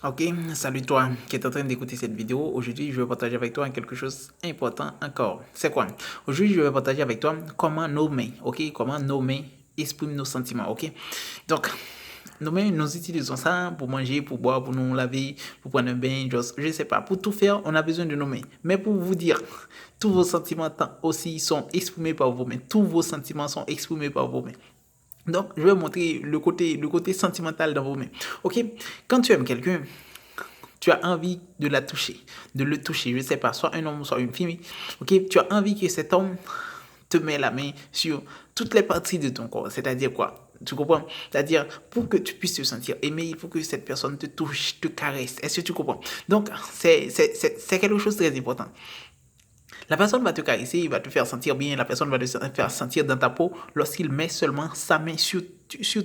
Ok, salut toi qui est en train d'écouter cette vidéo. Aujourd'hui, je vais partager avec toi quelque chose d'important encore. C'est quoi? Aujourd'hui, je vais partager avec toi comment nos mains, ok, comment nos mains expriment nos sentiments, ok. Donc, nos mains, nous utilisons ça pour manger, pour boire, pour nous laver, pour prendre un bain, je sais pas. Pour tout faire, on a besoin de nos mains. Mais pour vous dire, tous vos sentiments aussi sont exprimés par vos mains. Tous vos sentiments sont exprimés par vos mains. Donc, je vais montrer le côté sentimental dans vos mains. Ok? Quand tu aimes quelqu'un, tu as envie de la toucher, de le toucher, je ne sais pas, soit un homme, soit une fille. Ok? Tu as envie que cet homme te met la main sur toutes les parties de ton corps. C'est-à-dire quoi? Tu comprends? C'est-à-dire, pour que tu puisses te sentir aimé, il faut que cette personne te touche, te caresse. Est-ce que tu comprends? Donc, c'est quelque chose de très important. La personne va te caresser, il va te faire sentir bien, la personne va te faire sentir dans ta peau lorsqu'il met seulement sa main sur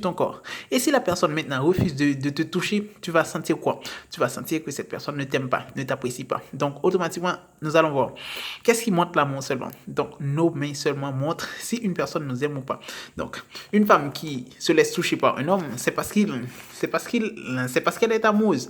ton corps. Et si la personne maintenant refuse de te toucher, tu vas sentir quoi? Tu vas sentir que cette personne ne t'aime pas, ne t'apprécie pas. Donc automatiquement, nous allons voir. Qu'est-ce qui montre l'amour seulement? Donc nos mains seulement montrent si une personne nous aime ou pas. Donc une femme qui se laisse toucher par un homme, c'est parce qu'elle est amoureuse.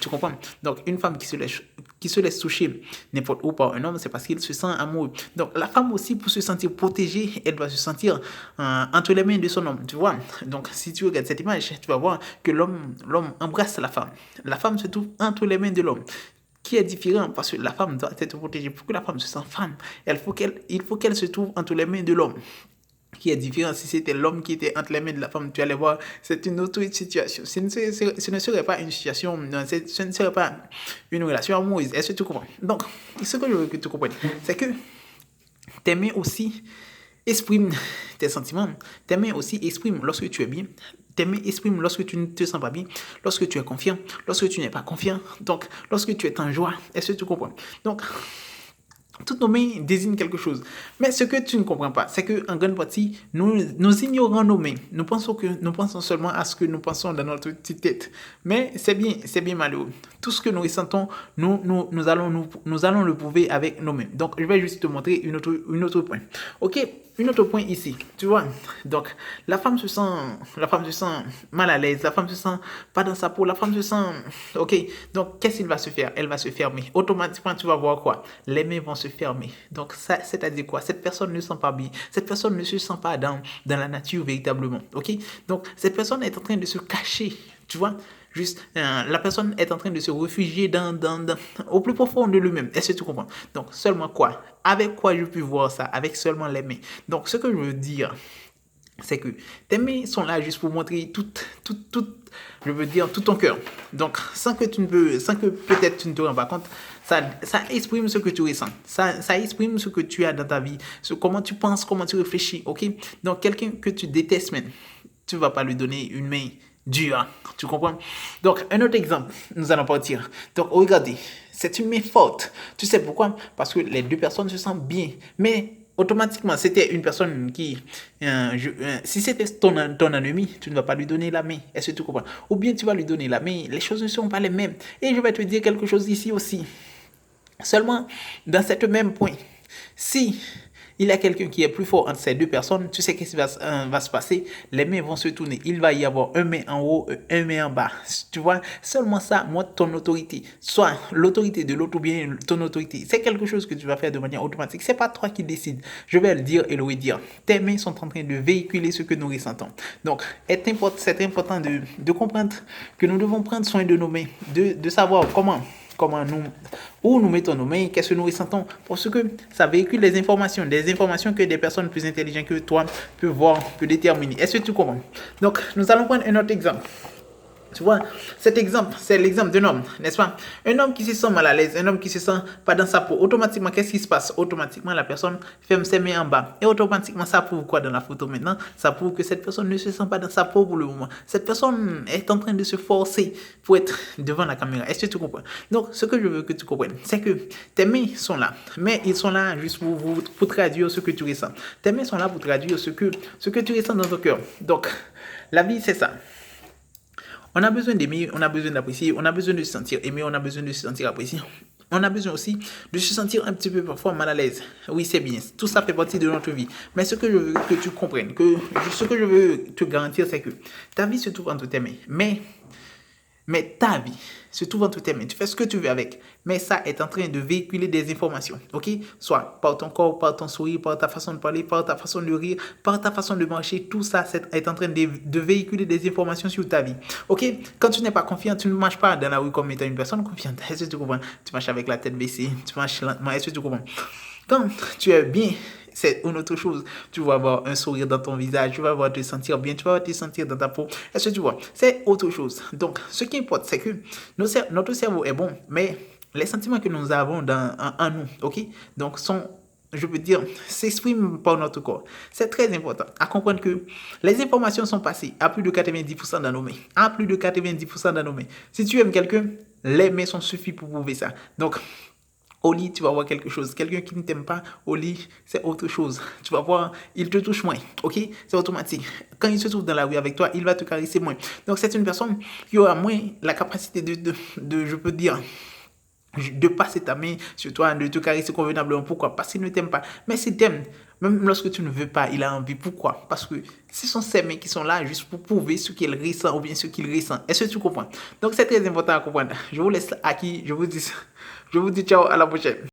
Tu comprends? Donc une femme qui se laisse toucher n'importe où par un homme, c'est parce qu'il se sent amoureux. Donc la femme aussi, pour se sentir protégée, elle doit se sentir entre les mains de son homme, tu vois. Donc si tu regardes cette image, tu vas voir que l'homme embrasse la femme. La femme se trouve entre les mains de l'homme, qui est différent parce que la femme doit être protégée. Pour que la femme se sente femme, il faut qu'elle se trouve entre les mains de l'homme, qui est différent. Si c'était l'homme qui était entre les mains de la femme, tu allais voir, c'est une autre situation. Ce ne serait pas une situation, ce ne serait pas une relation amoureuse. Est-ce que tu comprends? Donc, ce que je veux que tu comprennes, c'est que tes mains aussi expriment tes sentiments. Tes mains aussi expriment lorsque tu es bien. Tes mains expriment lorsque tu ne te sens pas bien, lorsque tu es confiant, lorsque tu n'es pas confiant. Donc, lorsque tu es en joie. Est-ce que tu comprends? Donc, toutes nos mains désignent quelque chose. Mais ce que tu ne comprends pas, c'est qu'en grande partie, nous ignorons nos mains. Nous pensons seulement à ce que nous pensons dans notre petite tête. Mais c'est bien malheureux. Tout ce que nous ressentons, nous allons le prouver avec nos mains. Donc, je vais juste te montrer une autre point. Ok? Une autre point ici, tu vois. Donc, la femme se sent mal à l'aise, la femme se sent pas dans sa peau, la femme se sent, ok. Donc, qu'est-ce qu'il va se faire? Elle va se fermer. Automatiquement, tu vas voir quoi? Les mains vont se fermer. Donc, ça, c'est-à-dire quoi? Cette personne ne se sent pas bien. Cette personne ne se sent pas dans la nature véritablement, ok. Donc, cette personne est en train de se cacher, tu vois. Juste, la personne est en train de se réfugier au plus profond de lui-même. Est-ce que tu comprends? Donc, seulement quoi? Avec quoi je peux voir ça? Avec seulement les mains. Donc, ce que je veux dire, c'est que tes mains sont là juste pour montrer je veux dire, tout ton cœur. Donc, sans que peut-être tu ne te rends pas compte, ça exprime ce que tu ressens. Ça exprime ce que tu as dans ta vie, comment tu penses, comment tu réfléchis, ok? Donc, quelqu'un que tu détestes même, tu ne vas pas lui donner une main dure, tu comprends? Donc, un autre exemple, nous allons partir. Donc, regardez, c'est une main forte. Tu sais pourquoi? Parce que les deux personnes se sentent bien. Mais automatiquement, c'était une personne qui, si c'était ton ennemi, tu ne vas pas lui donner la main. Est-ce que tu comprends? Ou bien tu vas lui donner la main, les choses ne sont pas les mêmes. Et je vais te dire quelque chose ici aussi. Seulement, dans cette même point, si il y a quelqu'un qui est plus fort entre ces deux personnes, tu sais qu'est-ce qui va se passer? Les mains vont se tourner. Il va y avoir un main en haut, un main en bas. Tu vois, seulement ça montre ton autorité. Soit l'autorité de l'autre ou bien ton autorité. C'est quelque chose que tu vas faire de manière automatique. C'est pas toi qui décides. Je vais le dire et le redire. Tes mains sont en train de véhiculer ce que nous ressentons. Donc, c'est important de comprendre que nous devons prendre soin de nos mains, de savoir où nous mettons nos mains, qu'est-ce que nous ressentons, parce que ça véhicule des informations que des personnes plus intelligentes que toi peuvent voir, peuvent déterminer. Est-ce que tu comprends? Donc, nous allons prendre un autre exemple. Tu vois, cet exemple, c'est l'exemple d'un homme, n'est-ce pas? Un homme qui se sent mal à l'aise, un homme qui se sent pas dans sa peau. Automatiquement, qu'est-ce qui se passe? Automatiquement, la personne ferme ses mains en bas. Et automatiquement, ça prouve quoi dans la photo maintenant? Ça prouve que cette personne ne se sent pas dans sa peau pour le moment. Cette personne est en train de se forcer pour être devant la caméra. Est-ce que tu comprends? Donc, ce que je veux que tu comprennes, c'est que tes mains sont là. Mais ils sont là juste pour traduire ce que tu ressens. Tes mains sont là pour traduire ce que tu ressens dans ton cœur. Donc, la vie, c'est ça. On a besoin d'aimer, on a besoin d'apprécier, on a besoin de se sentir aimé, on a besoin de se sentir apprécié. On a besoin aussi de se sentir un petit peu parfois mal à l'aise. Oui, c'est bien. Tout ça fait partie de notre vie. Mais ce que je veux que tu comprennes, ce que je veux te garantir, c'est que ta vie se trouve entre tes mains. Mais Mais ta vie se trouve entre tes mains. Tu fais ce que tu veux avec. Mais ça est en train de véhiculer des informations. OK? Soit par ton corps, par ton sourire, par ta façon de parler, par ta façon de rire, par ta façon de marcher. Tout ça est en train de véhiculer des informations sur ta vie. OK? Quand tu n'es pas confiant, tu ne marches pas dans la rue comme étant une personne confiante. Est-ce que tu comprends? Tu marches avec la tête baissée. Tu marches lentement. Est-ce que tu comprends? Quand tu es bien, c'est une autre chose. Tu vas avoir un sourire dans ton visage, tu vas avoir te sentir bien, tu vas te sentir dans ta peau. Est-ce que tu vois? C'est autre chose. Donc, ce qui importe, c'est que notre cerveau est bon, mais les sentiments que nous avons en nous, ok? Donc, je veux dire, s'expriment par notre corps. C'est très important à comprendre que les informations sont passées à plus de 90% dans nos mains. À plus de 90% dans nos mains. Si tu aimes quelqu'un, les mains sont suffisants pour prouver ça. Donc, au lit, tu vas voir quelque chose. Quelqu'un qui ne t'aime pas, au lit, c'est autre chose. Tu vas voir, il te touche moins. OK? C'est automatique. Quand il se trouve dans la rue avec toi, il va te caresser moins. Donc, c'est une personne qui aura moins la capacité je peux dire, de passer ta main sur toi, de te caresser convenablement. Pourquoi? Parce qu'il ne t'aime pas. Mais s'il t'aime, même lorsque tu ne veux pas, il a envie. Pourquoi? Parce que ce sont ces mains qui sont là juste pour prouver ce qu'il ressent ou bien ce qu'il ressent. Est-ce que tu comprends? Donc, c'est très important à comprendre. Je vous laisse à qui? Je vous dis ciao, à la prochaine.